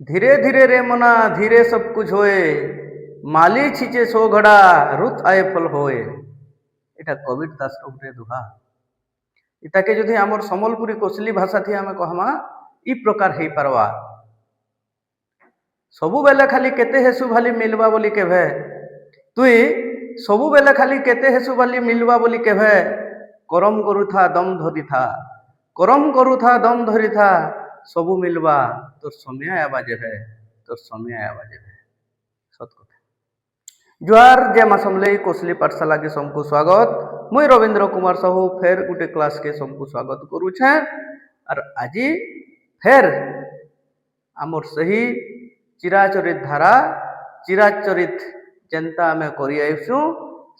धीरे धीरे रे मना धीरे सब कुछ होए माली छिचे सो घड़ा रुत आए फल होए এটা কবির দাসর উপরে দুহা ইতাকে যদি আমার সম্বলপুরী কোশলী ভাষা থি আমি কহমা ই প্রকার হেই পারবা ସବୁବେଲେ ଖାଲି କେତେ ହେସୁ ଭାଲି ମିଲବା ବୋଲି କେଭେ ତୁଇ ସବୁବେଲେ ଖାଲି କେତେ ହେସୁ ଭାଲି ମିଲବା ବୋଲି କେଭେ କରମ କରୁଥା ଦମ ଧରିଥା କରମ କରୁଥା ଦମ ଧରିଥା ସବୁ ମିଲବା তোর সময় আবা যেভে তোর সময় আবা যেভে সত কথা জুয়ার যে মাসমলেই কোশলী পাঠশালা के सबको स्वागत मुई रविंद्र कुमार साहू फेर गुटे क्लास के सबको स्वागत करूछे और আজি फेर आमर सही चिराचरित धारा चिराचरित जेनता आमे करि आइसु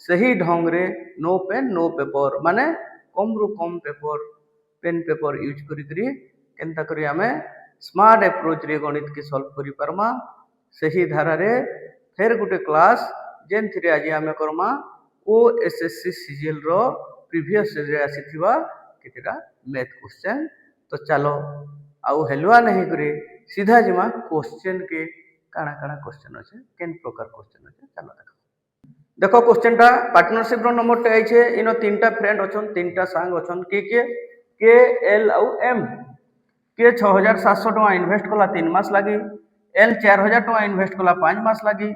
सही ढंग रे नो पेन नो पेपर माने कम रु कम पेपर पेन पेपर यूज करी करी केनता करी आमे स्मार्ट अप्रोच रे गणित के सॉल्व करि परमा सही धारा रे फेर गुटे क्लास जेन थ्री आज आमे करमा ओ एसएससी सीजीएल रो प्रीवियस रे आसीथिबा केतेटा मैथ क्वेश्चन तो चलो आउ हेलुआ नहीं करे सीधा जिमा क्वेश्चन के काना काना क्वेश्चन अच्छे केन प्रकार क्वेश्चन अच्छे चलो देखो देखो क्वेश्चन टा पार्टनरशिप रो नंबर टे आइछे इनो तीनटा फ्रेंड अछन तीनटा सांग अछन के एल आउ एम के 6700 टका इन्वेस्ट कला 3 मास लागी एल 4000 टका इन्वेस्ट कला 5 मास लागी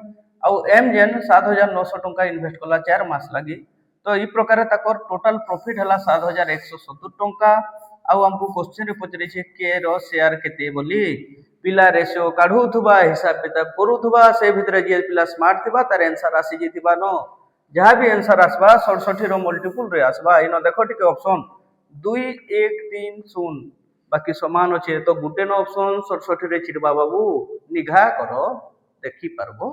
आउ एम जेन 7900 टका इन्वेस्ट कला 4 मास लागी तो ई प्रकार ताकर टोटल प्रॉफिट हला 7170 टका आउ हमको क्वेश्चन रे पचरे छे के रो शेयर केते बोली पिला रेशियो काढुथुबा हिसाब किताब करूथुबा से भितर जे पिला स्मार्ट थिबा तार आंसर आसी जेतिबा न जहां भी आंसर आसबा 67 रो मल्टीपल रे आसबा इनो देखो टिके ऑप्शन 2 1 3 0 बाकी समान अच्छे तो गुटे न ऑप्शन 67 रे छिड़बा बाबू निघा करो देखि पारबो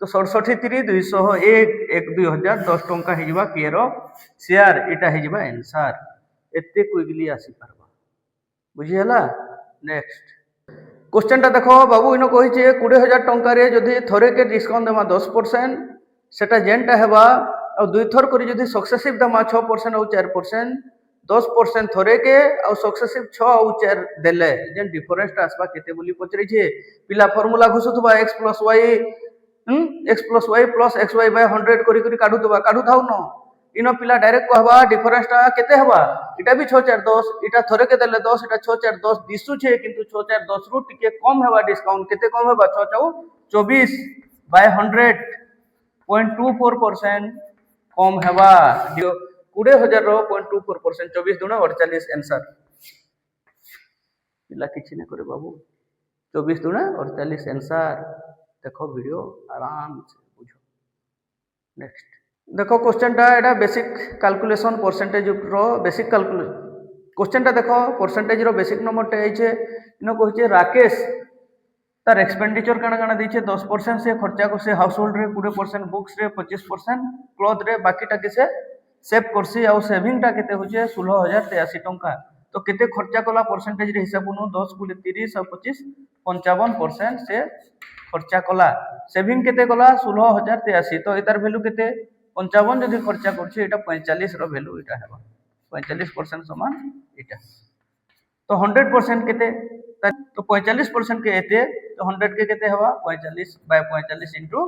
तो 67 3 201 1 2010 टंका हिजबा के रो शेयर इटा हिजबा आंसर एते क्विकली आसी पारबा बुझी हला नेक्स्ट क्वेश्चन टा देखो बाबू इनो कहि छे 20000 टंका रे जदी थरे के डिस्काउंट देमा 10% सेटा जेनटा हेबा आ दुई थर करी जदी सक्सेसिव देमा 6% और 4% 10% थरे के और सक्सेसिव 6 और 4 देले जेन डिफरेंस आसबा केते बोली पचरे छे पिला formula घुसुथबा x + y plus xy by 100 करी करी काढु थाउ न इनो पिला डायरेक्ट कहबा डिफरेंस टा केते हेबा इटा भी 6 4 10 इटा थरे के देले 10 इटा 6 4 10 दिसु छे किंतु 6 4 10 रु टिके कम हेबा डिस्काउंट केते कम हेबा 6 4 24 by 100.24% कम हेबा 20000 रो 0.24% 24 दुना 48 आंसर पिला किछि ने करे बाबू 24 दुना 48 आंसर देखो वीडियो आराम से बुझो नेक्स्ट देखो क्वेश्चन टा एटा बेसिक कैलकुलेशन परसेंटेज रो बेसिक कैलकुलेशन क्वेश्चन टा देखो परसेंटेज रो बेसिक नंबर टे आइछे इनो कहिछे राकेश तार एक्सपेंडिचर काना काना दैछे 10% से खर्चा को से हाउस होल्ड रे 20% बुक्स रे 25% क्लॉथ रे बाकी टा के से सेव करसी आ सेविंग टा केते होचे 16083 टंका तो केते खर्चा कला परसेंटेज रे हिसाब नु 10 * 30 और 25 55% से खर्चा कला सेविंग केते कला 16083 तो इतार वैल्यू केते 55 जदि खर्चा करछे एटा 45 रो वैल्यू एटा हेबा 45% समान एटा तो 100% केते तो 45% के एते तो 100 के केते हेबा 45 बाय 45 * 100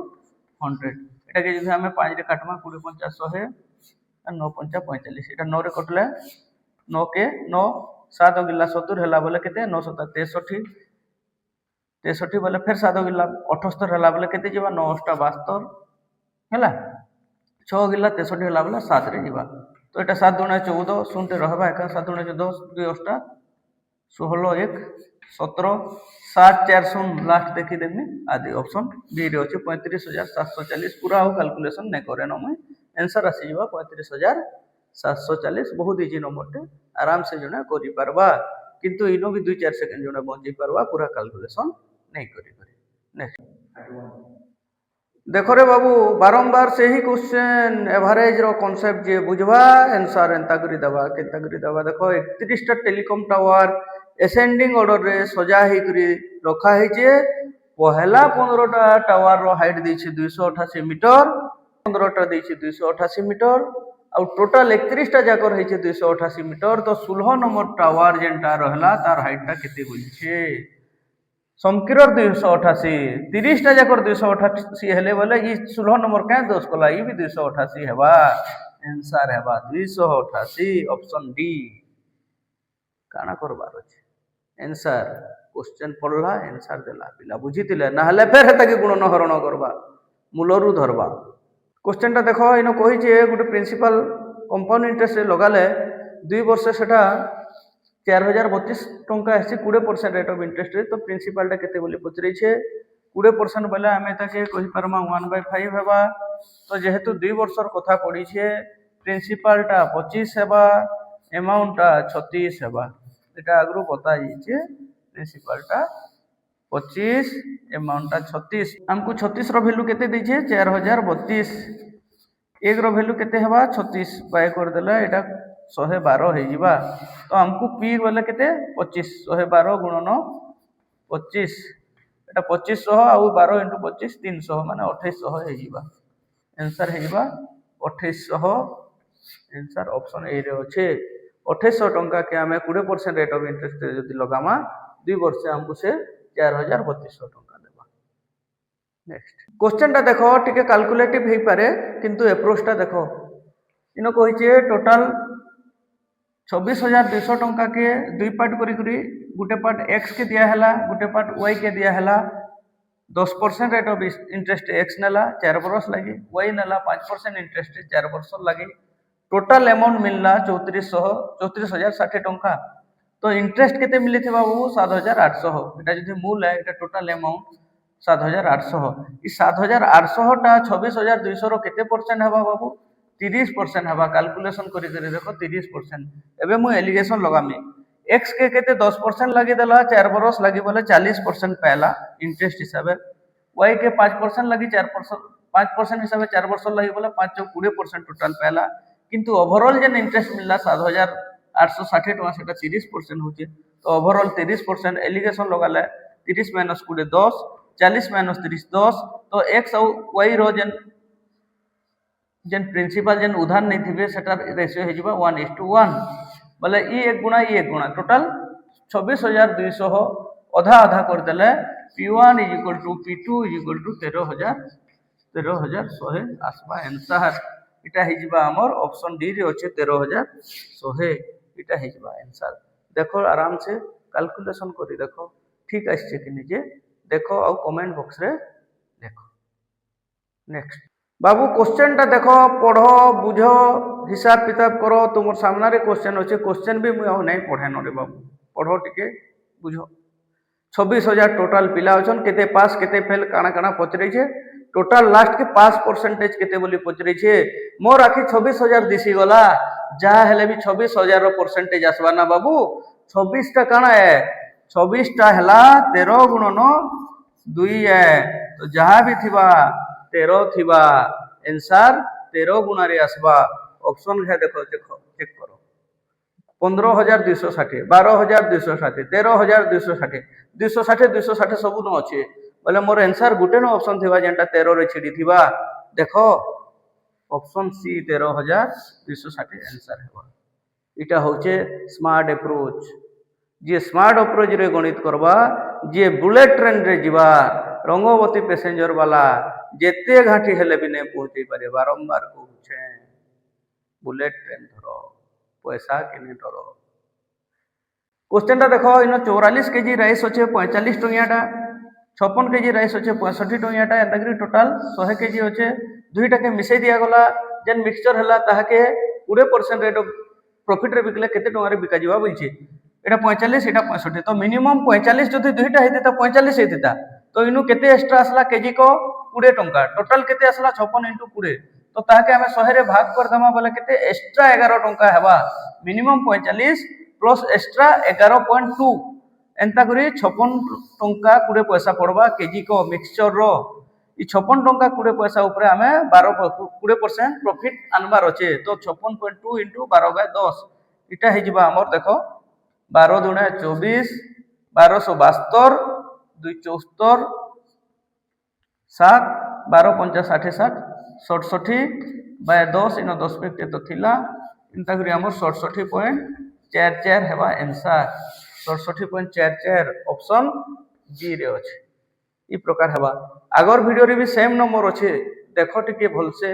एटा के जदि हमें 5 रे काटमा 20 50 100 9 5 45 एटा 9 रे कटले 9 के 9 7 गिला 70 होला बोले केते 9 7 63 63 बोले फिर 7 गिला 78 होला बोले केते जेबा 9 8 72 हैला 6 गिला 63 होला बोले 7 रे जेबा तो एटा 7 दुना 14 सुनते रहबा एका 7 दुना 10 2 8 16 1 17 7 4 0 लास्ट देखि देनी आदि ऑप्शन बी रे अछि 35740 पूरा हो कैलकुलेशन नै करे न मैं आंसर आसी जेबा 35740 बहुत इजी नंबर टे आराम से जने करि परबा किंतु इनो भी 2 4 सेकंड जने बंजी परबा पूरा कैलकुलेशन नै करि नेक्स्ट देखो रे बाबू बारंबार से ही क्वेश्चन एवरेज रो कांसेप्ट जे बुझवा आंसर एंता करि दबा केंता करि दबा देखो 31 टा टेलीकॉम टावर एसेंडिंग ऑर्डर रे सजा ही करि रखा है जे पहला 15 टा टावर रो हाइट दै छै 288 मीटर 15 टा दै छै 288 मीटर और टोटल 31 टा जाकर है छै 288 मीटर तो 16 नंबर टावर जेंटा रहला तार हाइट टा केते होई छै समकीर 288 30टा जाकर 288 हेले बोले ये 16 नंबर क्या दोष कला ये भी 288 हेबा आंसर हेबा 288 ऑप्शन डी काना करबार अछि आंसर क्वेश्चन पढ़ला आंसर देला पिला बुझितिले ना हले फेर हेता के गुणन हरण करबा मूलरू धरबा क्वेश्चन टा देखो इनो कहि जे गुटे प्रिंसिपल कंपाउंड इंटरेस्ट रे लगाले 2 वर्ष सेटा 4032 टंका आसी 20% रेट ऑफ इंटरेस्ट रे तो प्रिंसिपल टा केते बोली पचरै छे 20% बोले आमे ताके कहि परमा 1/5 हेबा तो जेहेतु 2 वर्षर कथा पड़ी छे प्रिंसिपल टा 25 हेबा अमाउंट टा 36 हेबा एटा आगरो बता जे प्रिंसिपल टा 25 अमाउंट टा 36 हमको 36 रो वैल्यू केते दै छे 4032 एक रो वैल्यू केते हेबा 36 बाय कर देला एटा 112 हे जिबा तो हमको पी बोले केते 25 112 गुणन 25 एटा 2500 आ 12 * 25 300 माने 2800 हे जिबा आंसर हे जिबा 2800 आंसर ऑप्शन ए रे अछि 2800 टंका के हमें 20% रेट ऑफ इंटरेस्ट जदि लगामा 2 वर्ष हमको से 4200 टंका देबा नेक्स्ट क्वेश्चन टा देखो टिके कैलकुलेटिव हे पारे किंतु अप्रोच टा देखो इनो कहि छे टोटल 26200 टंका के दुई पार्ट करी करी गुटे पार्ट x के दिया हला गुटे पार्ट y के दिया हला 10% रेट ऑफ इंटरेस्ट x नेला 4 बरस लगी y नेला 5% इंटरेस्ट 4 वर्ष लगी टोटल अमाउंट मिलला 34060 टंका तो इंटरेस्ट केते मिली थे बाबू 7800 एटा जदि मूल है एटा टोटल अमाउंट 7800 ई 7800 टा 26200 रो केते परसेंट हेबा बाबू 30% हेबा कैलकुलेशन करी करी देखो 30% एबे मु एलिगेशन लगामी x के केते 10% लगी देला 4 बरस लगी बोले 40% पहला इंटरेस्ट हिसाब y के 5% लगी 4% 5% हिसाब 4 वर्ष लगी बोले 5 * 20% टोटल पहला किंतु ओवरऑल जन इंटरेस्ट मिलला 7860 टका सेटा 30% होचे तो ओवरऑल 30% एलिगेशन लगाले 30 - 20 10 40 - 30 10 तो x और y रो जन प्रिंसिपल जन उधार नहीं थिबे सेटा रेशियो हे जिबा 1:1 बोले ई एक गुणा टोटल 26200 आधा आधा कर देले p1 = p2 = 13100 आसबा आंसर इटा हे जिबा हमर ऑप्शन डी रे अछि 13100 इटा हे जिबा आंसर देखो आराम से कैलकुलेशन करी देखो ठीक आछे कि निजे देखो और कमेंट बॉक्स रे देखो नेक्स्ट बाबू क्वेश्चन टा देखो पढ़ो बुझो हिसाब किताब करो तुमर सामने रे क्वेश्चन अछि क्वेश्चन भी मु नहीं पढ़े न रे बाबू पढ़ो टिके बुझो 26000 टोटल पिला अछन केते पास केते फेल काना काना पचरै छे टोटल लास्ट के पास परसेंटेज केते बोली पचरै छे मोर आखि 26000 दिसी गला जा हेले भी 26000 रो परसेंटेज आसबा ना बाबू 26 टा काना है 26 टा हला 13 गुणन 2 है तो जहां भी थिबा 13 थिबा आंसर 13 गुणा रे आसबा ऑप्शन है देखो देखो चेक करो 15260 12260 13260 260 सब न अछि बोले मोर आंसर गुटे न ऑप्शन थिबा जेंटा 13 रे छिडी थिबा देखो ऑप्शन सी 13260 आंसर हेबा इटा होचे स्मार्ट अप्रोच जे स्मार्ट अप्रोच रे गणित करबा जे बुलेट ट्रेन रे जीवा रंगवती पैसेंजर वाला जेते घाटी हेले भी नहीं पहुंचे पारे बारंबार कहूछे बुलेट ट्रेन धरो पैसा के नहीं डरो क्वेश्चन टा देखो इनो 44 केजी राइस अच्छे 45 टंगियाटा 56 केजी राइस अच्छे 65 टंगियाटा एंताकरी टोटल 100 केजी अच्छे दुईटा के मिसई दिया गला जेन मिक्सचर हला ताहाके 20% रेट ऑफ प्रॉफिट रे बिकले केते टंगा रे बिका जीवा बोलछे एटा 45 एटा 65 तो मिनिमम 45 जदि दुईटा हेतिता 45 हेतिता तो इनु केते एक्स्ट्रा असला केजी को 20 टंका टोटल केते असला 56 * 20 तो ताहाके हमें 100 रे भाग कर दमा बोले केते एक्स्ट्रा 11 टंका हेबा मिनिमम 45 प्लस एक्स्ट्रा 11.2 एंता करी 56 टंका 20 पैसा पड़वा केजी को मिक्सचर रो ई 56 टंका 20 पैसा ऊपर हमें 20% प्रॉफिट आनबार अच्छे तो 56.2 * 12/10 इटा हे जिबा हमर देखो 12 दुणे 24 1272 274 7 12 5 60 67 10 इन 10 पे के तो थिला इंता करी हमर 67.44 हेबा आंसर 67.44 ऑप्शन जी रे अच्छे इ प्रकार हेबा आगर वीडियो रे भी सेम नंबर अच्छे देख टिके भलसे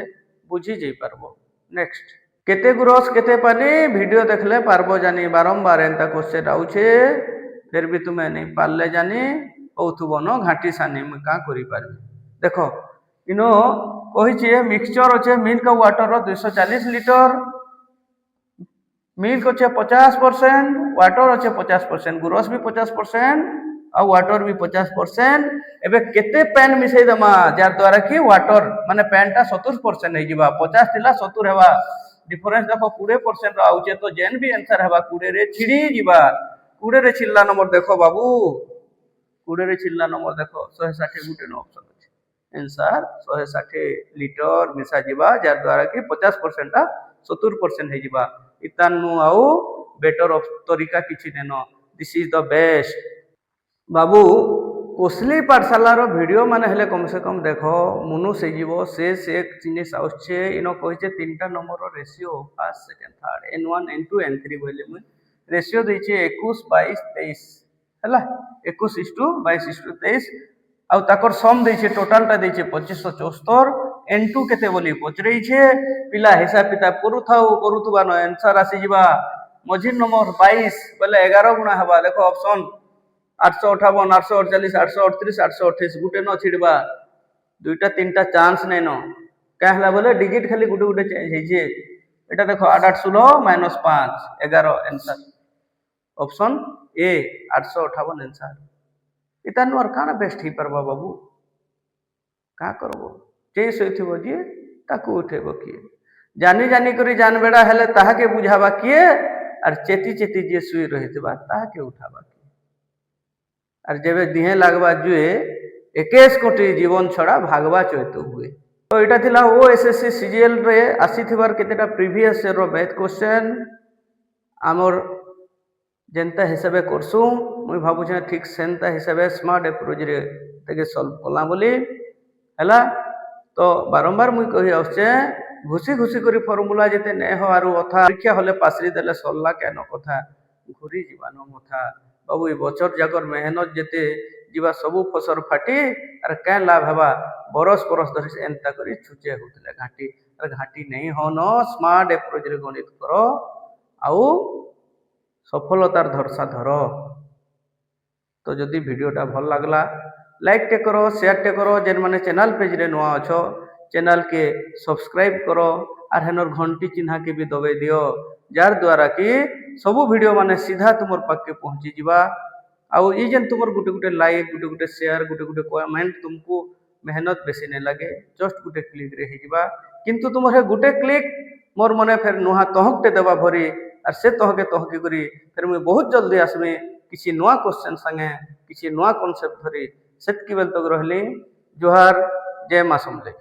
बुझी जाई पारबो। नेक्स्ट केते गुरस केते पानी वीडियो देखले पारबो जानी बारंबार एंता क्वेश्चन आउछे फिर भी तुम्हें नहीं पारले जानी होथुबो न घाटी सानी मैं का करि पारबी। देखो इनो कहिछे मिक्सचर अच्छे मिल्क वाटर 240 लिटर मिल्क अच्छे 50% वाटर अच्छे 50% गुरस भी 50% और वाटर भी 50%। एबे केते पैन मिसई दमा जार द्वारा कि वाटर माने पैन टा 70% नहीं जिबा 50 थिला 70 हेबा डिफरेंस देखो 20% आउचे तो जेन भी आंसर हेबा 20 रे छिड़ी जिबा 20 रे छिल्ला नंबर देखो बाबू 20 रे छिल्ला नंबर देखो 160 गुटे नो ऑप्शन अछि आंसर 160 लिटर मिसा जिबा जार द्वारा कि 50% टा 70% हे जिबा इतानु आउ बेटर ऑफ तरीका किछि नेनो दिस इज द बेस्ट। बाबू कोसली पाठशाला रो वीडियो माने हेले कम से कम देखो मुनु से जीवो से एक जिनिस आउछे इनो कहिचे तीनटा नंबर रो ratio first second third n1 n2 n3 बोले मुई रेशियो दैछे 21 22 23 हला 21:22:23 आउ ताकर सम दैछे टोटल टा दैछे 2574 n2 केते बोली पचरैछे पिला हिसाब किताब करुथुबा न आंसर आसी जिबा मझिर नंबर 22 बोले 11 गुणा हबा देखो ऑप्शन 858 848 838 828 गुटे न छिड़बा दुईटा तीनटा चांस नहीं न क्या हला बोले डिजिट खाली गुटे गुटे चेंज ହେଇଛे एटा देखो 8 8 16 -5 11 आंसर ऑप्शन ए 858 आंसर इतान और काना बेस्ट ही परबा बाबू का करबो जे सइथिबो जे ताकू उठेबो किए जानी जानी करी जान बेड़ा हेले ताहा के बुझाबा किए और चेती चेती जे सुई रहितबा ताहा के उठाबा और जेबे दिहे लागबा जुए 21 कोटी जीवन छड़ा भागवा चैतो हुए तो एटा थिला ओएसएससी सीजीएल रे आसीथिबार केतेटा प्रीवियस ईयर रो मैथ क्वेश्चन आमर जेंता हिसाबे करसु मुई भाबु जे ठीक सेंता हिसाबे स्मार्ट अप्रोच रे तेगे सॉल्व कला बोली हला तो बारंबार मुई कहि आछे घुसी घुसी करी फार्मूला जेते ने हो आरु अथा परीक्षा होले पासरी देले सल्ला केनो कथा घुरी जीवानो मथा बाबू ए बचर जाकर मेहनत जेते जीवा सबु फसर फाटी अरे क्या लाभ हेबा बरस बरस धरी एंता करी छुचे होतले घाटी अरे घाटी नहीं हो न स्मार्ट अप्रोच रे गणित करो आउ सफलतार धरसा धर। तो जदि वीडियोटा भल लागला लाइक टे करो शेयर टे करो जेन माने चैनल पेज रे नुआ अछो चैनल के सब्सक्राइब करो और हेनर घंटी चिन्ह के भी दबे दियो जार द्वारा कि सबु वीडियो माने सीधा तुमर पाक के पहुंची जीवा आउ ई जेन तुमर गुटे गुटे लाइक गुटे गुटे शेयर गुटे गुटे कमेंट तुमको मेहनत बेसी नहीं लगे जस्ट गुटे क्लिक रे ही जीवा किंतु तुमर हे गुटे क्लिक मोर मने फिर नुहा तहकटे देबा भरी और से तहके करी फिर मुई बहुत जल्दी आसमी किसी नुआ क्वेश्चन संगे किसी नुआ कॉन्सेप्ट धरी सेतकी बेल तक रहली जोहार जय मां समले।